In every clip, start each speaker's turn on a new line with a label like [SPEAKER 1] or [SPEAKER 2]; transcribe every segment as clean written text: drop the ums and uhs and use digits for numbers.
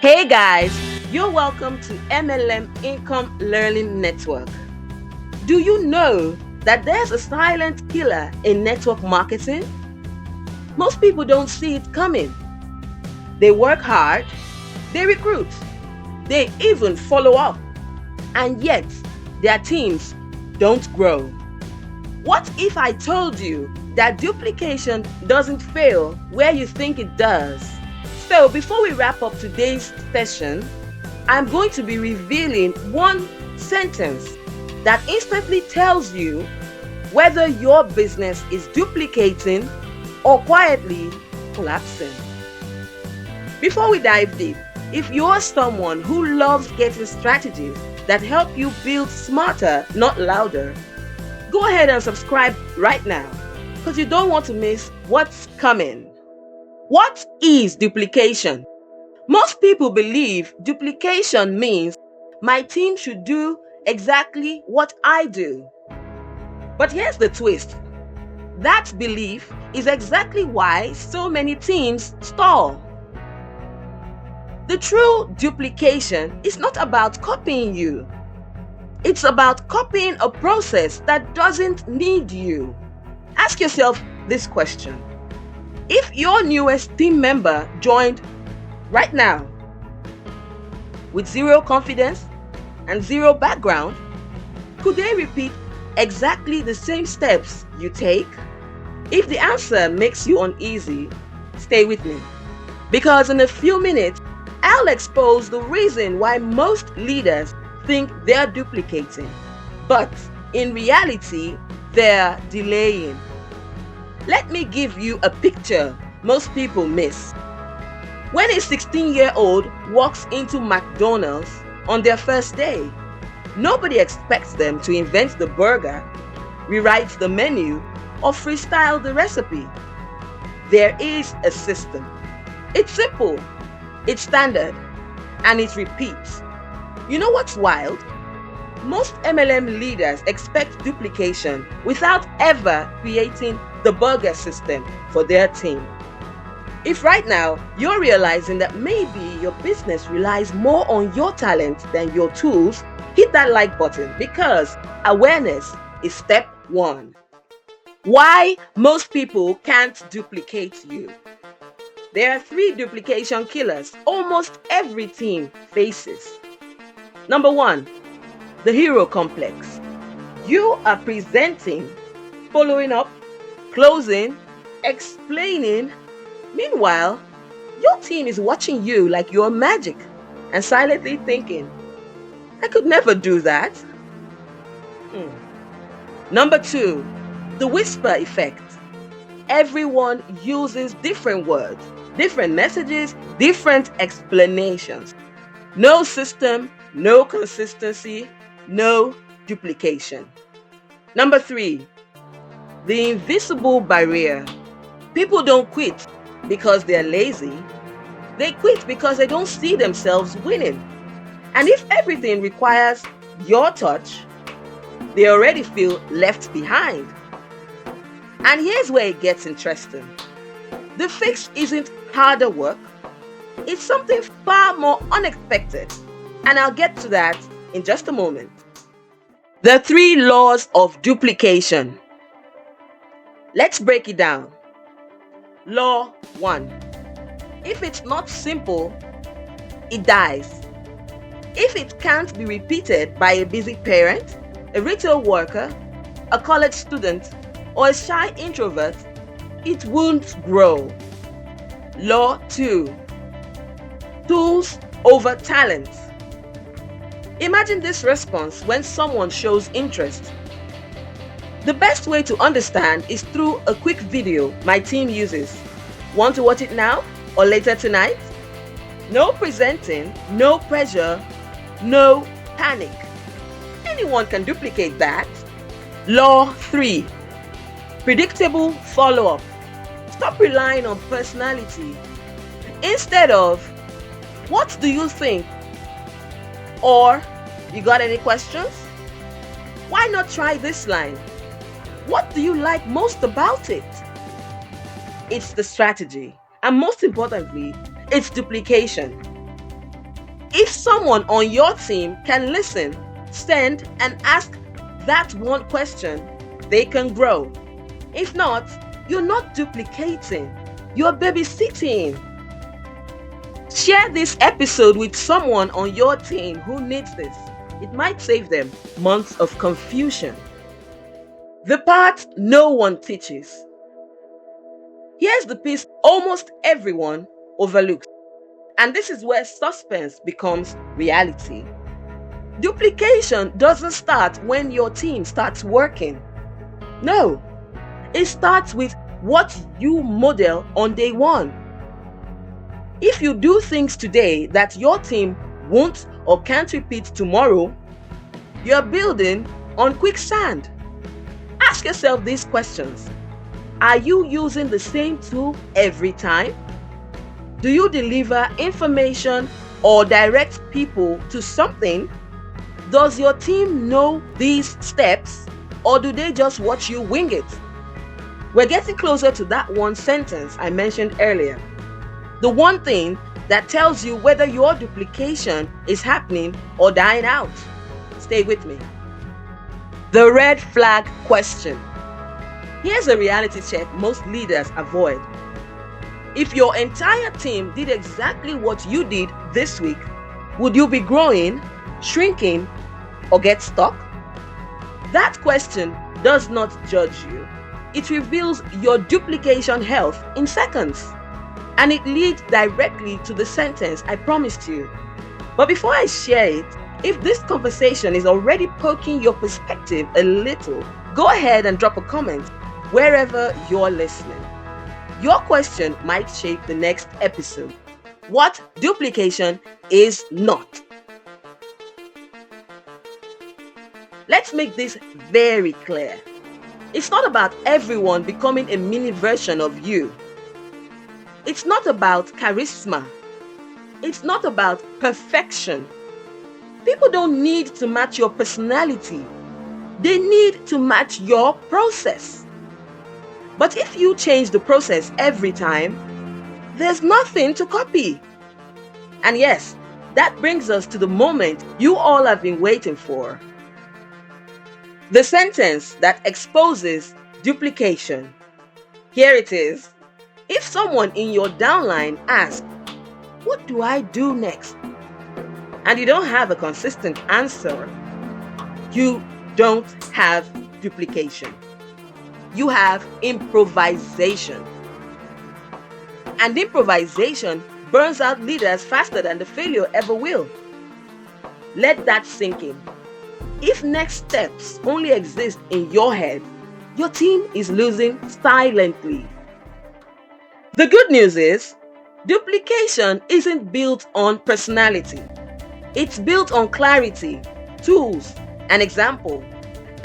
[SPEAKER 1] Hey guys, you're welcome to MLM Income Learning Network. Do you know that there's a silent killer in network marketing? Most people don't see it coming. They work hard, they recruit, they even follow up, and yet their teams don't grow. What if I told you that duplication doesn't fail where you think it does? So before we wrap up today's session, I'm going to be revealing one sentence that instantly tells you whether your business is duplicating or quietly collapsing. Before we dive deep, if you're someone who loves getting strategies that help you build smarter, not louder, go ahead and subscribe right now because you don't want to miss what's coming. What is duplication? Most people believe duplication means my team should do exactly what I do. But here's the twist. That belief is exactly why so many teams stall. The true duplication is not about copying you. It's about copying a process that doesn't need you. Ask yourself this question. If your newest team member joined right now with zero confidence and zero background, could they repeat exactly the same steps you take? If the answer makes you uneasy, stay with me. Because in a few minutes, I'll expose the reason why most leaders think they're duplicating, but in reality, they're delaying. Let me give you a picture most people miss. When a 16-year-old walks into McDonald's on their first day, nobody expects them to invent the burger, rewrite the menu, or freestyle the recipe. There is a system. It's simple, it's standard, and it repeats. You know what's wild? Most MLM leaders expect duplication without ever creating the burger system for their team. If right now you're realizing that maybe your business relies more on your talent than your tools, hit that like button because awareness is step one. Why most people can't duplicate you. There are 3 duplication killers almost every team faces. Number 1, the hero complex. You are presenting, following up, closing, explaining. Meanwhile, your team is watching you like you're magic and silently thinking, I could never do that. Number 2, the whisper effect. Everyone uses different words, different messages, different explanations. No system, no consistency, no duplication. Number 3, the invisible barrier. People don't quit because they're lazy. They quit because they don't see themselves winning. And if everything requires your touch, they already feel left behind. And here's where it gets interesting. The fix isn't harder work. It's something far more unexpected. And I'll get to that in just a moment. The 3 laws of duplication. Let's break it down. Law 1. If it's not simple, it dies. If it can't be repeated by a busy parent, a retail worker, a college student, or a shy introvert, it won't grow. Law 2. Tools over talent. Imagine this response when someone shows interest. The best way to understand is through a quick video my team uses. Want to watch it now or later tonight? No presenting, no pressure, no panic. Anyone can duplicate that. Law 3. Predictable follow-up. Stop relying on personality. Instead of, what do you think? Or, you got any questions? Why not try this line? What do you like most about it? It's the strategy. And most importantly, it's duplication. If someone on your team can listen, send, and ask that one question, they can grow. If not, you're not duplicating, you're babysitting. Share this episode with someone on your team who needs this. It might save them months of confusion. The part no one teaches. Here's the piece almost everyone overlooks. And this is where suspense becomes reality. Duplication doesn't start when your team starts working. No, it starts with what you model on day one. If you do things today that your team won't or can't repeat tomorrow, you're building on quicksand. Ask yourself these questions. Are you using the same tool every time? Do you deliver information or direct people to something? Does your team know these steps, or do they just watch you wing it? We're getting closer to that one sentence I mentioned earlier. The one thing that tells you whether your duplication is happening or dying out. Stay with me. The red flag question. Here's a reality check most leaders avoid. If your entire team did exactly what you did this week, would you be growing, shrinking, or get stuck? That question does not judge you. It reveals your duplication health in seconds. And it leads directly to the sentence I promised you. But before I share it, if this conversation is already poking your perspective a little, go ahead and drop a comment wherever you're listening. Your question might shape the next episode. What duplication is not. Let's make this very clear. It's not about everyone becoming a mini version of you. It's not about charisma. It's not about perfection. People don't need to match your personality. They need to match your process. But if you change the process every time, there's nothing to copy. And yes, that brings us to the moment you all have been waiting for. The sentence that exposes duplication. Here it is. If someone in your downline asks, "What do I do next?" and you don't have a consistent answer, you don't have duplication. You have improvisation. And improvisation burns out leaders faster than the failure ever will. Let that sink in. If next steps only exist in your head, your team is losing silently. The good news is, duplication isn't built on personality. It's built on clarity, tools, and example.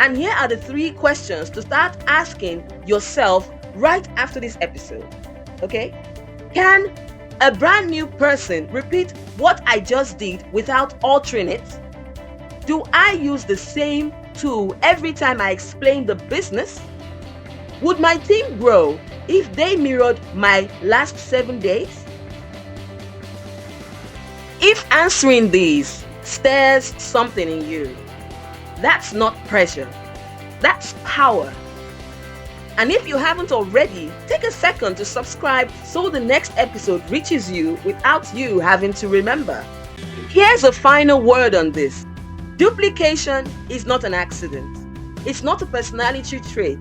[SPEAKER 1] And here are the 3 questions to start asking yourself right after this episode. Okay? Can a brand new person repeat what I just did without altering it? Do I use the same tool every time I explain the business? Would my team grow if they mirrored my last 7 days? If answering these stirs something in you, that's not pressure, that's power. And if you haven't already, take a second to subscribe so the next episode reaches you without you having to remember. Here's a final word on this. Duplication is not an accident. It's not a personality trait.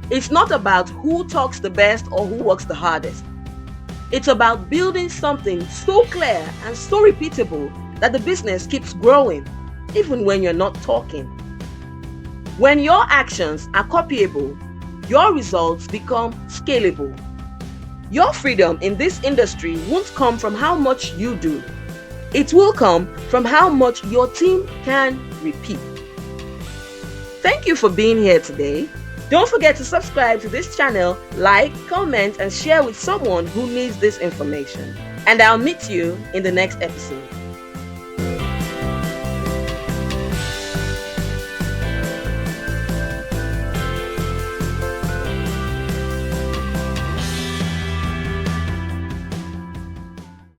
[SPEAKER 1] It's not about who talks the best or who works the hardest. It's about building something so clear and so repeatable that the business keeps growing, even when you're not talking. When your actions are copyable, your results become scalable. Your freedom in this industry won't come from how much you do. It will come from how much your team can repeat. Thank you for being here today. Don't forget to subscribe to this channel, like, comment, and share with someone who needs this information. And I'll meet you in the next episode.